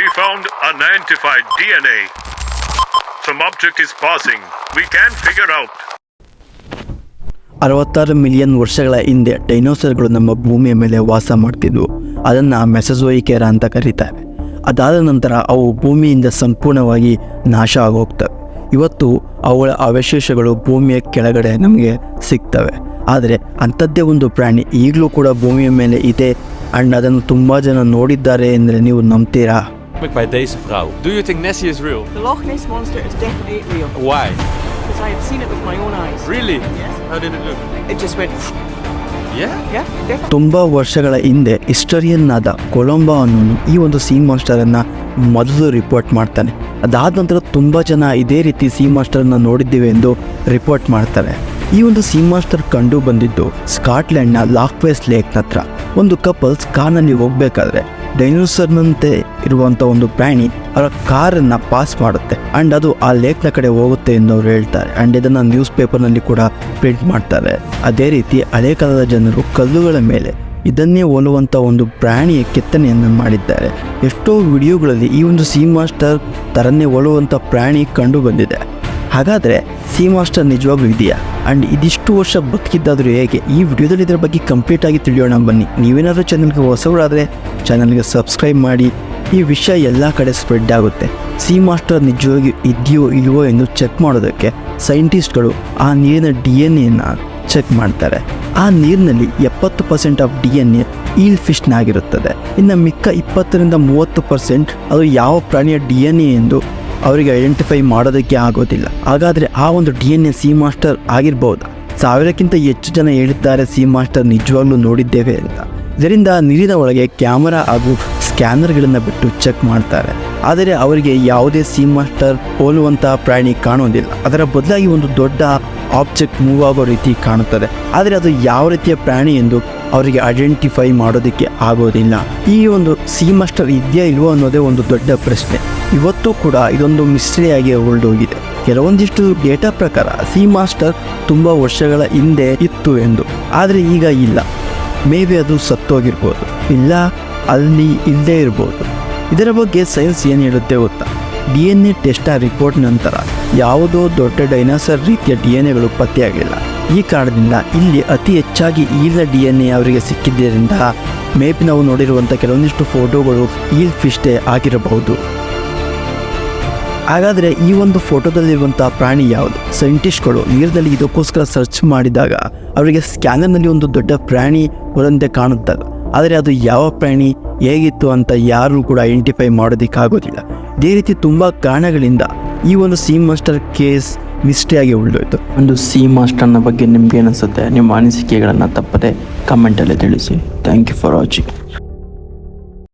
We found unidentified DNA. Some object is passing. We can't figure out. 66 million ವರ್ಷಗಳ ಹಿಂದೆ ಡೈನೋಸರ್ಗಳು ನಮ್ಮ ಭೂಮಿಯ ಮೇಲೆ ವಾಸ ಮಾಡ್ತಿದ್ವು. ಅದನ್ನು ಮೆಸೊಜೋಯಿಕ್ ಎರಾ ಅಂತ ಕರೀತಾರೆ. ಅದಾದ ನಂತರ ಅವು ಭೂಮಿಯಿಂದ ಸಂಪೂರ್ಣವಾಗಿ ನಾಶ ಆಗೋಗ್ತವೆ. ಇವತ್ತು ಅವುಗಳ ಅವಶೇಷಗಳು ಭೂಮಿಯ ಕೆಳಗಡೆ ನಮಗೆ ಸಿಗ್ತವೆ. ಆದರೆ ಅಂಥದ್ದೇ ಒಂದು ಪ್ರಾಣಿ ಈಗಲೂ ಕೂಡ ಭೂಮಿಯ ಮೇಲೆ ಇದೆ ಅಂಡ್ ಅದನ್ನು ತುಂಬ ಜನ ನೋಡಿದ್ದಾರೆ ಅಂದರೆ ನೀವು ನಂಬ್ತೀರಾ? Bij deze vrouw. Do you think Nessie is real? The Loch Ness Monster is definitely real. Why? Because I have seen it with my own eyes. Really? Yes. How did it look? It just went... Yeah? Yeah, definitely. ತುಂಬ ವರ್ಷಗಳ ಹಿಂದೆ historian ಆದ ಕೊಲಂಬೋ ಅನ್ನೋನು ಈ ಒಂದು sea ಮಾಸ್ಟರನ್ನು ಮೊದಲು report ಮಾಡ್ತಾನೆ. ಅದಾದ ನಂತರ ತುಂಬ ಜನ ಇದೇ ರೀತಿ ಸೀ ಮಾಸ್ಟರನ್ನು ನೋಡಿದ್ದೀವಿ ಎಂದು ರಿಪೋರ್ಟ್ ಮಾಡ್ತಾರೆ. ಈ ಒಂದು ಸೀ ಮಾಸ್ಟರ್ ಕಂಡು ಬಂದಿದ್ದು ಸ್ಕಾಟ್ಲೆಂಡ್ನ ಲಾಕ್ವೇಸ್ ಲೇಕ್ ಹತ್ರ. ಒಂದು ಕಪಲ್ಸ್ ಕಾರ್ನಲ್ಲಿ ಹೋಗಬೇಕಾದ್ರೆ ಡೈನೋಸರ್ನಂತೆ ಇರುವಂಥ ಒಂದು ಪ್ರಾಣಿ ಅವರ ಕಾರನ್ನು ಪಾಸ್ ಮಾಡುತ್ತೆ ಆ್ಯಂಡ್ ಅದು ಆ ಲೇಕ್ನ ಕಡೆ ಹೋಗುತ್ತೆ ಎಂದು ಅವರು ಹೇಳ್ತಾರೆ. ಆ್ಯಂಡ್ ಇದನ್ನು ನ್ಯೂಸ್ ಪೇಪರ್ನಲ್ಲಿ ಕೂಡ ಪ್ರಿಂಟ್ ಮಾಡ್ತಾರೆ. ಅದೇ ರೀತಿ ಹಳೆ ಕಾಲದ ಜನರು ಕಲ್ಲುಗಳ ಮೇಲೆ ಇದನ್ನೇ ಹೋಲುವಂಥ ಒಂದು ಪ್ರಾಣಿಯ ಕೆತ್ತನೆಯನ್ನು ಮಾಡಿದ್ದಾರೆ. ಎಷ್ಟೋ ವಿಡಿಯೋಗಳಲ್ಲಿ ಈ ಒಂದು ಸೀ ಮಾಸ್ಟರ್ ಥರನೇ ಹೋಲುವಂಥ ಪ್ರಾಣಿ ಕಂಡು ಬಂದಿದೆ. ಹಾಗಾದರೆ ಸೀ ಮಾಸ್ಟರ್ ನಿಜವಾಗ್ಲೂ ಇದೆಯಾ ಆ್ಯಂಡ್ ಇದಿಷ್ಟು ವರ್ಷ ಬದುಕಿದ್ದಾದರೂ ಹೇಗೆ? ಈ ವಿಡಿಯೋದಲ್ಲಿ ಇದರ ಬಗ್ಗೆ ಕಂಪ್ಲೀಟಾಗಿ ತಿಳಿಯೋಣ ಬನ್ನಿ. ನೀವೇನಾದರೂ ಚಾನಲ್ಗೆ ಹೊಸವರಾದರೆ ಚಾನಲ್ಗೆ ಸಬ್ಸ್ಕ್ರೈಬ್ ಮಾಡಿ. ಈ ವಿಷಯ ಎಲ್ಲ ಕಡೆ ಸ್ಪ್ರೆಡ್ ಆಗುತ್ತೆ. ಸೀ ಮಾಸ್ಟರ್ ನಿಜವಾಗಿ ಇದೆಯೋ ಇಲ್ವೋ ಎಂದು ಚೆಕ್ ಮಾಡೋದಕ್ಕೆ ಸೈಂಟಿಸ್ಟ್ಗಳು ಆ ನೀರಿನ DNA ಚೆಕ್ ಮಾಡ್ತಾರೆ. ಆ ನೀರಿನಲ್ಲಿ 70% ಆಫ್ DNA ಈಲ್ ಫಿಶ್ನಾಗಿರುತ್ತದೆ. ಇನ್ನು ಮಿಕ್ಕ 20-30% ಅದು ಯಾವ ಪ್ರಾಣಿಯ DNA ಎಂದು ಅವರಿಗೆ ಐಡೆಂಟಿಫೈ ಮಾಡೋದಕ್ಕೆ ಆಗೋದಿಲ್ಲ. ಹಾಗಾದರೆ ಆ ಒಂದು DNA ಸೀ ಮಾಸ್ಟರ್ ಆಗಿರ್ಬೋದು. 1000ಕ್ಕಿಂತ ಹೆಚ್ಚು ಜನ ಹೇಳಿದ್ದಾರೆ ಸೀ ಮಾಸ್ಟರ್ ನಿಜವಾಗ್ಲೂ ನೋಡಿದ್ದೇವೆ ಅಂತ. ಇದರಿಂದ ನೀರಿನ ಒಳಗೆ ಕ್ಯಾಮರಾ ಹಾಗೂ ಸ್ಕ್ಯಾನರ್ಗಳನ್ನು ಬಿಟ್ಟು ಚೆಕ್ ಮಾಡ್ತಾರೆ. ಆದರೆ ಅವರಿಗೆ ಯಾವುದೇ ಸೀ ಮಾಸ್ಟರ್ ಹೋಲುವಂಥ ಪ್ರಾಣಿ ಕಾಣೋದಿಲ್ಲ. ಅದರ ಬದಲಾಗಿ ಒಂದು ದೊಡ್ಡ ಆಬ್ಜೆಕ್ಟ್ ಮೂವ್ ಆಗೋ ರೀತಿ ಕಾಣುತ್ತದೆ. ಆದರೆ ಅದು ಯಾವ ರೀತಿಯ ಪ್ರಾಣಿ ಎಂದು ಅವರಿಗೆ ಐಡೆಂಟಿಫೈ ಮಾಡೋದಕ್ಕೆ ಆಗೋದಿಲ್ಲ. ಈ ಒಂದು ಸೀ ಮಾಸ್ಟರ್ ಇದೆಯಾ ಇಲ್ವೋ ಅನ್ನೋದೇ ಒಂದು ದೊಡ್ಡ ಪ್ರಶ್ನೆ. ಇವತ್ತು ಕೂಡ ಇದೊಂದು ಮಿಸ್ಟ್ರಿಯಾಗಿ ಉಳಿದೋಗಿದೆ. ಕೆಲವೊಂದಿಷ್ಟು ಡೇಟಾ ಪ್ರಕಾರ ಸೀ ಮಾಸ್ಟರ್ ತುಂಬ ವರ್ಷಗಳ ಹಿಂದೆ ಇತ್ತು ಎಂದು, ಆದರೆ ಈಗ ಇಲ್ಲ. ಮೇ ಬಿ ಅದು ಸತ್ತೋಗಿರ್ಬೋದು, ಇಲ್ಲ ಅಲ್ಲಿ ಇಲ್ಲದೇ ಇರ್ಬೋದು. ಇದರ ಬಗ್ಗೆ ಸೈನ್ಸ್ ಏನು ಹೇಳುತ್ತೆ ಗೊತ್ತಾ? DNA ಟೆಸ್ಟ್ ರಿಪೋರ್ಟ್ ನಂತರ ಯಾವುದೋ ದೊಡ್ಡ ಡೈನೋಸರ್ ರೀತಿಯ DNAಗಳು ಪತ್ತೆಯಾಗಿಲ್ಲ. ಈ ಕಾರಣದಿಂದ ಇಲ್ಲಿ ಅತಿ ಹೆಚ್ಚಾಗಿ ಈಲ್ನ DNA ಅವರಿಗೆ ಸಿಕ್ಕಿದ್ದರಿಂದ ಮೇ ಬಿ ನಾವು ನೋಡಿರುವಂಥ ಕೆಲವೊಂದಿಷ್ಟು ಫೋಟೋಗಳು ಈಲ್ ಫಿಶ್ಟೇ ಆಗಿರಬಹುದು. ಹಾಗಾದರೆ ಈ ಒಂದು ಫೋಟೋದಲ್ಲಿರುವಂಥ ಪ್ರಾಣಿ ಯಾವುದು? ಸೈಂಟಿಸ್ಟ್ಗಳು ನೀರಿನಲ್ಲಿ ಇದಕ್ಕೋಸ್ಕರ ಸರ್ಚ್ ಮಾಡಿದಾಗ ಅವರಿಗೆ ಸ್ಕ್ಯಾನರ್ನಲ್ಲಿ ಒಂದು ದೊಡ್ಡ ಪ್ರಾಣಿ ಹೊರಂತೆ ಕಾಣುತ್ತದೆ. ಆದರೆ ಅದು ಯಾವ ಪ್ರಾಣಿ, ಹೇಗಿತ್ತು ಅಂತ ಯಾರೂ ಕೂಡ ಐಡೆಂಟಿಫೈ ಮಾಡೋದಕ್ಕಾಗೋದಿಲ್ಲ. ಇದೇ ರೀತಿ ತುಂಬ ಕಾರಣಗಳಿಂದ ಈ ಒಂದು ಸೀ ಮಾಸ್ಟರ್ ಕೇಸ್ ಮಿಸ್ಟ್ರಿಯಾಗಿ ಉಳಿದೋಯ್ತು. ಒಂದು ಸೀ ಮಾಸ್ಟರ್ನ ಬಗ್ಗೆ ನಿಮ್ಗೆ ಅನಿಸುತ್ತೆ? ನಿಮ್ಮ ಅನಿಸಿಕೆಗಳನ್ನು ತಪ್ಪದೆ ಕಮೆಂಟಲ್ಲಿ ತಿಳಿಸಿ. Thank you for watching.